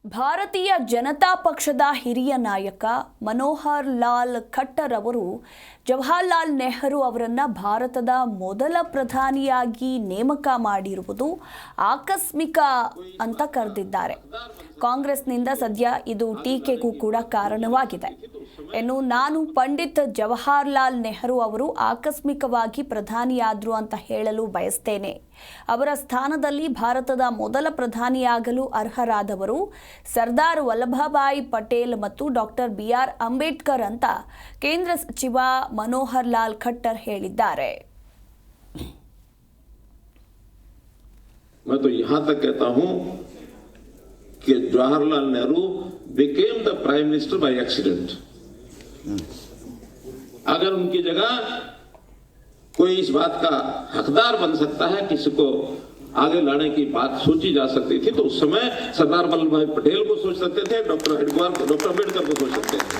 ಭಾರತೀಯ ಜನತಾ ಪಕ್ಷದ ಹಿರಿಯ ನಾಯಕ ಮನೋಹರ್ ಲಾಲ್ ಖಟ್ಟರ್ ಅವರು ಜವಾಹರ್ಲಾಲ್ ನೆಹರು ಅವರನ್ನು ಭಾರತದ ಮೊದಲ ಪ್ರಧಾನಿಯಾಗಿ ನೇಮಕ ಮಾಡಿರುವುದು ಆಕಸ್ಮಿಕ ಅಂತ ಕರೆದಿದ್ದಾರೆ. ಕಾಂಗ್ರೆಸ್ನಿಂದ ಸದ್ಯ ಇದು ಟೀಕೆಗೂ ಕೂಡ ಕಾರಣವಾಗಿದೆ. ಇನ್ನು ನಾನು ಪಂಡಿತ್ ಜವಾಹರ್ಲಾಲ್ ನೆಹರು ಅವರು ಆಕಸ್ಮಿಕವಾಗಿ ಪ್ರಧಾನಿಯಾದರು ಅಂತ ಹೇಳಲು ಬಯಸ್ತೇನೆ. ಅವರ ಸ್ಥಾನದಲ್ಲಿ ಭಾರತದ ಮೊದಲ ಪ್ರಧಾನಿಯಾಗಲು ಅರ್ಹರಾದವರು ಸರ್ದಾರ್ ವಲ್ಲಭಭಾಯಿ ಪಟೇಲ್ ಮತ್ತು ಡಾಕ್ಟರ್ BR ಅಂಬೇಡ್ಕರ್ ಅಂತ ಕೇಂದ್ರ ಸಚಿವ ಮನೋಹರ್ ಲಾಲ್ ಖಟ್ಟರ್ ಹೇಳಿದ್ದಾರೆ. मैं तो यहाँ तक कहता हूँ कि Jawaharlal Nehru became the prime minister by accident. अगर उनकी जगह कोई इस बात का हकदार बन सकता है, किसी को आगे लाने की बात सोची जा सकती थी, तो उस समय सरदार वल्लभ भाई पटेल को सोच सकते थे, डॉक्टर अम्बेडकर को सोच सकते थे.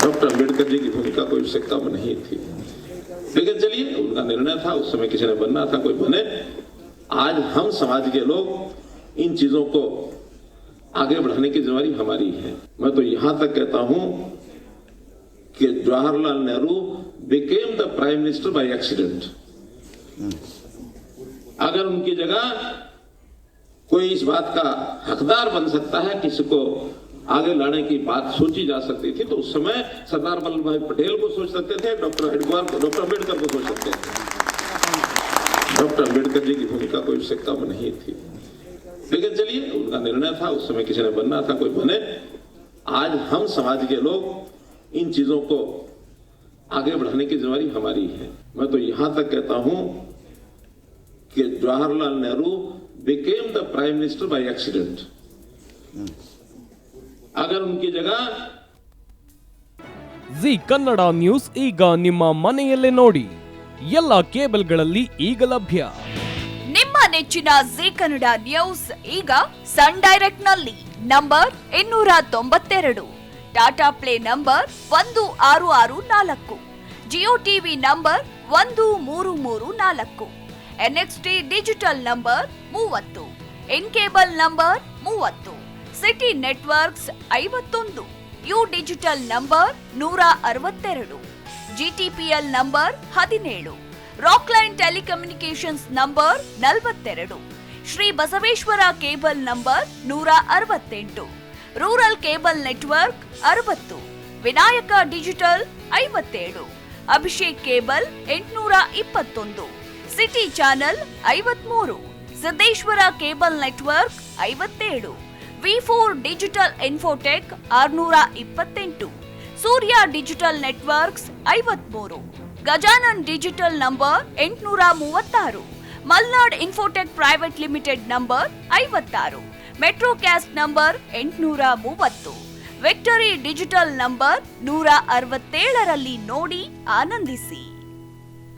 डॉक्टर अम्बेडकर जी की भूमिका कोई आवश्यकता में नहीं थी. लेकिन चलिए, उनका निर्णय था, उस समय किसी ने बनना था, कोई बने. आज हम समाज के लोग इन चीजों को आगे बढ़ाने की जिम्मेदारी हमारी है. मैं तो यहां तक कहता हूं कि Jawaharlal Nehru became the prime minister by accident. अगर उनकी जगह कोई इस बात का हकदार बन सकता है, किसी को आगे लाने की बात सोची जा सकती थी, तो उस समय सरदार वल्लभ भाई पटेल को सोच सकते थे, डॉक्टर अम्बेडकर को सोच सकते थे. डॉक्टर अम्बेडकर जी की भूमिका कोई आवश्यकता में नहीं थी. लेकिन चलिए, उनका निर्णय था, उस समय किसी ने बनना था, कोई बने. आज हम समाज के लोग इन चीजों को आगे बढ़ाने की जिम्मेदारी हमारी है. मैं तो यहां तक कहता हूं कि Jawaharlal Nehru became the prime minister by accident. अगर उनकी जगह ಜಿ ಕನ್ನಡ ನ್ಯೂಸ್ ಈಗ ನಿಮ್ಮ ಮನೆಯಲ್ಲೇ ನೋಡಿ. ಎಲ್ಲ ಕೇಬಲ್ಗಳಲ್ಲಿ ಈಗ ಲಭ್ಯ. ನಿಮ್ಮ ನೆಚ್ಚಿನ ಜಿ ಕನ್ನಡ ನ್ಯೂಸ್ ಈಗ ಸನ್ ಡೈರೆಕ್ಟ್ ನಲ್ಲಿ number 292, Tata play number 1664, Jio TV number 1334, NXT digital number 30, in cable number 30, city networks 51, U digital number 162, GTPL number 17, Rockline telecommunications number 42, Shri Basaveshwara cable number 168, rural cable network 60, Vinayaka digital 57, Abhishek cable 821, city channel 53, Siddeshwara cable network 57, V4 digital Infotech 628, Surya digital networks 53, Gajanan digital number 836, Malnad Infotech Private Limited number 56, Metrocast number 830, Victory Digital number 167ರಲ್ಲಿ ನೋಡಿ ಆನಂದಿಸಿ.